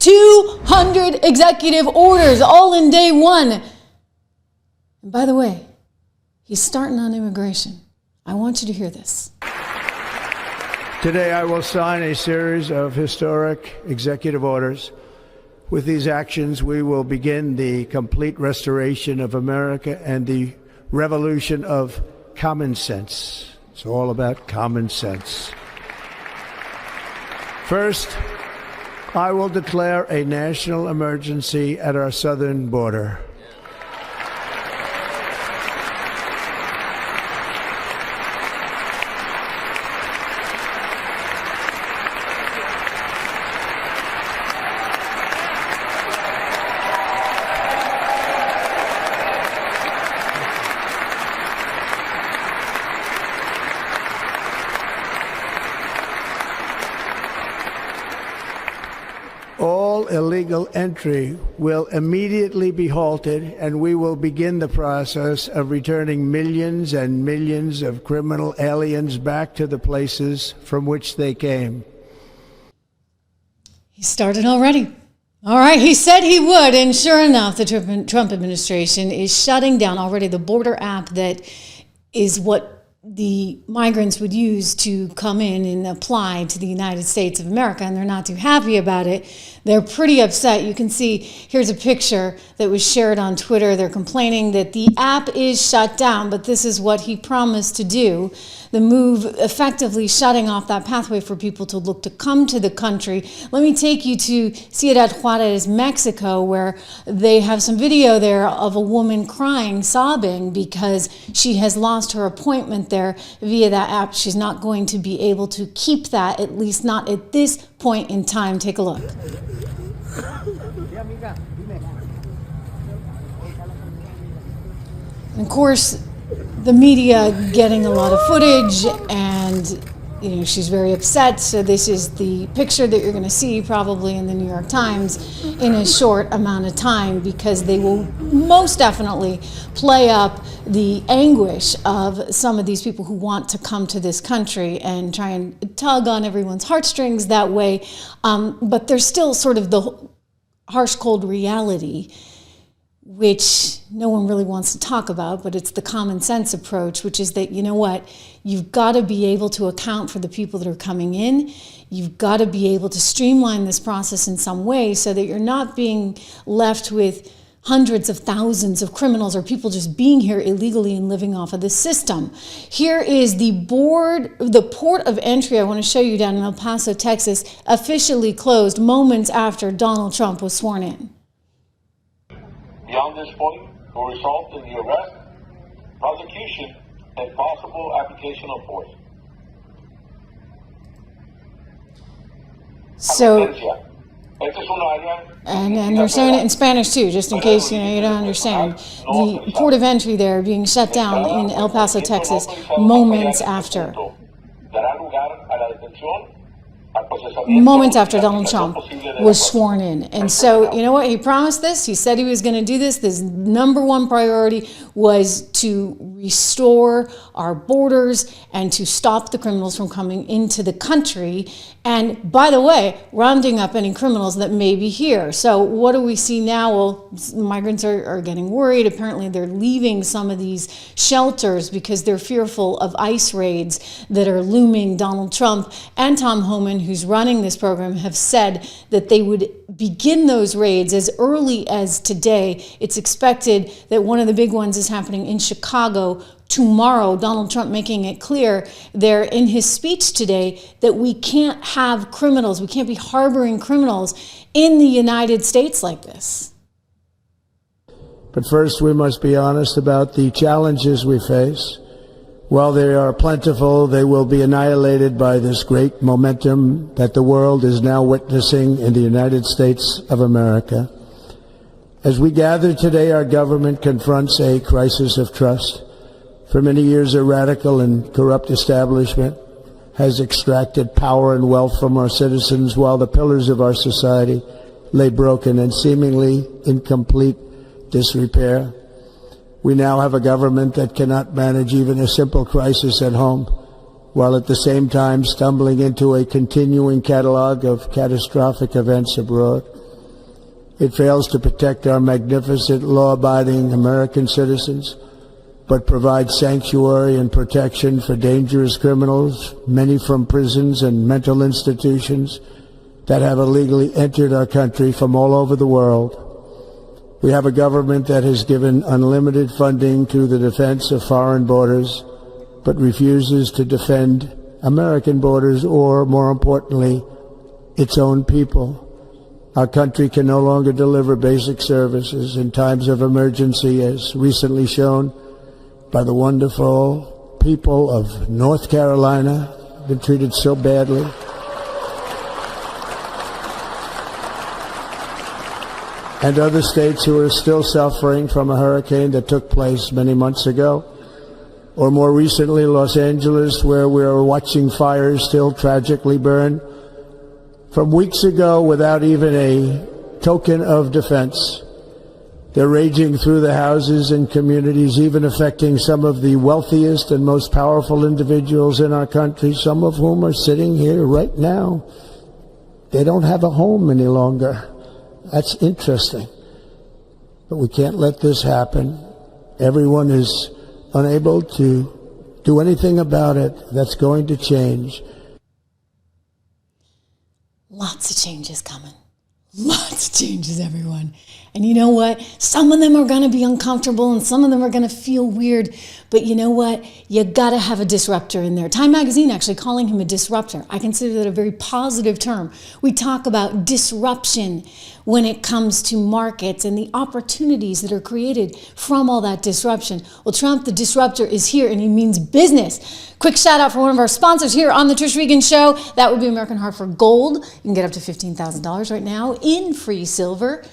200 executive orders, all in day one. And by the way, he's starting on immigration. I want you to hear this. Today I will sign a series of historic executive orders. With these actions, we will begin the complete restoration of America and the revolution of common sense. It's all about common sense. First, I will declare a national emergency at our southern border. All illegal entry will immediately be halted, and we will begin the process of returning millions and millions of criminal aliens back to the places from which they came. He started already. All right, he said he would, and sure enough, the Trump administration is shutting down already the border app that is what the migrants would use to come in and apply to the United States of America, and they're not too happy about it. They're pretty upset. You can see, here's a picture that was shared on Twitter. They're complaining that the app is shut down, but this is what he promised to do. The move effectively shutting off that pathway for people to look to come to the country. Let me take you to Ciudad Juarez, Mexico, where they have some video there of a woman crying, sobbing, because she has lost her appointment there via that app. She's not going to be able to keep that, at least not at this point in time. Take a look. And of course, the media getting a lot of footage, and she's very upset. So this is the picture that you're going to see probably in the New York Times in a short amount of time, because they will most definitely play up the anguish of some of these people who want to come to this country and try and tug on everyone's heartstrings that way. But there's still sort of the harsh, cold reality, which no one really wants to talk about, but it's the common sense approach, which is that, you know what, you've got to be able to account for the people that are coming in. You've got to be able to streamline this process in some way so that you're not being left with hundreds of thousands of criminals or people just being here illegally and living off of the system. Here is the port of entry I want to show you down in El Paso, Texas, officially closed moments after Donald Trump was sworn in. Beyond this point will result in the arrest, prosecution, and possible application of force. So, and they're saying it in Spanish too, just in case you don't understand. The port of entry there being shut down in El Paso, Texas, moments after Donald Trump was sworn in. And so, you know what? He promised this. He said he was going to do this. His number one priority was to restore our borders and to stop the criminals from coming into the country. And by the way, rounding up any criminals that may be here. So what do we see now? Well, migrants are getting worried. Apparently they're leaving some of these shelters because they're fearful of ICE raids that are looming. Donald Trump and Tom Homan, who's running this program, have said that they would begin those raids as early as today. It's expected that one of the big ones is happening in Chicago tomorrow. Donald Trump making it clear there in his speech today that we can't have criminals, we can't be harboring criminals in the United States like this. But first, we must be honest about the challenges we face. While they are plentiful, they will be annihilated by this great momentum that the world is now witnessing in the United States of America. As we gather today, our government confronts a crisis of trust. For many years, a radical and corrupt establishment has extracted power and wealth from our citizens while the pillars of our society lay broken and seemingly in complete disrepair. We now have a government that cannot manage even a simple crisis at home, while at the same time stumbling into a continuing catalog of catastrophic events abroad. It fails to protect our magnificent, law-abiding American citizens, but provides sanctuary and protection for dangerous criminals, many from prisons and mental institutions that have illegally entered our country from all over the world. We have a government that has given unlimited funding to the defense of foreign borders, but refuses to defend American borders or, more importantly, its own people. Our country can no longer deliver basic services in times of emergency, as recently shown by the wonderful people of North Carolina, been treated so badly. And other states who are still suffering from a hurricane that took place many months ago. Or more recently, Los Angeles, where we are watching fires still tragically burn from weeks ago without even a token of defense. They're raging through the houses and communities, even affecting some of the wealthiest and most powerful individuals in our country, some of whom are sitting here right now. They don't have a home any longer. That's interesting. But we can't let this happen. Everyone is unable to do anything about it. That's going to change. Lots of changes coming. Lots of changes, everyone. And you know what? Some of them are going to be uncomfortable and some of them are going to feel weird. But you know what? You got to have a disruptor in there. Time Magazine actually calling him a disruptor. I consider that a very positive term. We talk about disruption when it comes to markets and the opportunities that are created from all that disruption. Well, Trump, the disruptor, is here and he means business. Quick shout out for one of our sponsors here on the Trish Regan Show. That would be American Hartford Gold. You can get up to $15,000 right now in free silver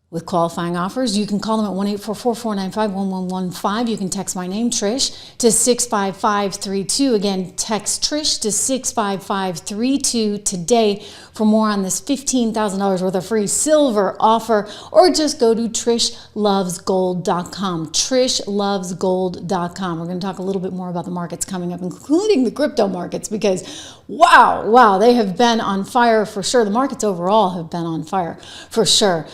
with qualifying offers. You can call them at 1-844-495-1115. You can text my name, Trish, to 65532. Again, text Trish to 65532 today for more on this $15,000 worth of free silver offer, or just go to trishlovesgold.com. trishlovesgold.com. We're going to talk a little bit more about the markets coming up, including the crypto markets, because wow, they have been on fire for sure. The markets overall have been on fire for sure.